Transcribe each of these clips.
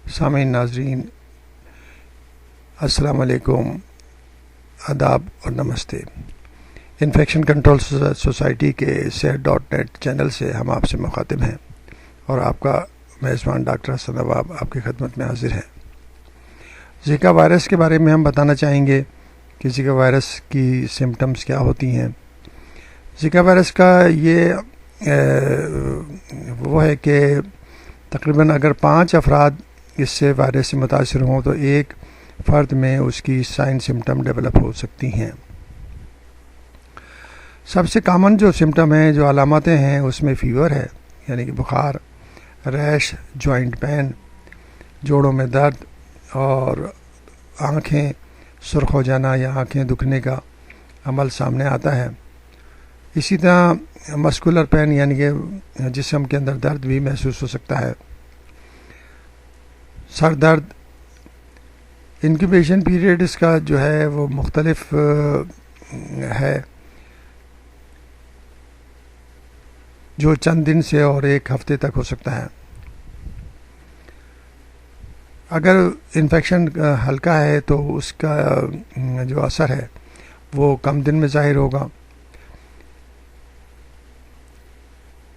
سامعین ناظرین السلام علیکم، آداب اور نمستے۔ انفیکشن کنٹرول سوسائٹی کے صحت.net چینل سے ہم آپ سے مخاطب ہیں اور آپ کا میزبان ڈاکٹر حسن نواب آپ کی خدمت میں حاضر ہیں۔ زیکا وائرس کے بارے میں ہم بتانا چاہیں گے کہ زیکا وائرس کی سمٹمز کیا ہوتی ہیں۔ زیکا وائرس کا یہ وہ ہے کہ تقریباً اگر 5 افراد اس سے وائرس سے متاثر ہوں تو ایک فرد میں اس کی سائن سمٹم ڈیولپ ہو سکتی ہیں۔ سب سے کامن جو سمٹم ہیں، جو علامتیں ہیں، اس میں فیور ہے، یعنی کہ بخار، ریش، جوائنٹ پین، جوڑوں میں درد اور آنکھیں سرخ ہو جانا یا آنکھیں دکھنے کا عمل سامنے آتا ہے۔ اسی طرح مسکولر پین یعنی کہ جسم کے اندر درد بھی محسوس ہو سکتا ہے۔ سر درد، انکیوبیشن پیریڈ اس کا جو ہے وہ مختلف ہے، جو چند دن سے اور ایک ہفتے تک ہو سکتا ہے۔ اگر انفیکشن ہلکا ہے تو اس کا جو اثر ہے وہ کم دن میں ظاہر ہوگا۔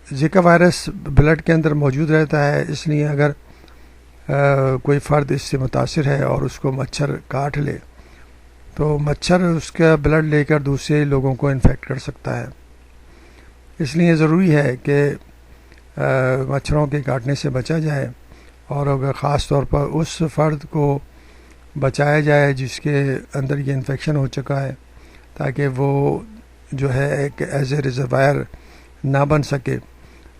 زیکا وائرس بلڈ کے اندر موجود رہتا ہے، اس لیے اگر کوئی فرد اس سے متاثر ہے اور اس کو مچھر کاٹ لے تو مچھر اس کا بلڈ لے کر دوسرے لوگوں کو انفیکٹ کر سکتا ہے۔ اس لیے ضروری ہے کہ مچھروں کے کاٹنے سے بچا جائے، اور اگر خاص طور پر اس فرد کو بچایا جائے جس کے اندر یہ انفیکشن ہو چکا ہے، تاکہ وہ جو ہے ایک ایز اے ریزروائر نہ بن سکے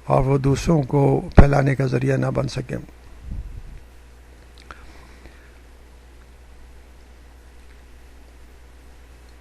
اور وہ دوسروں کو پھیلانے کا ذریعہ نہ بن سکے۔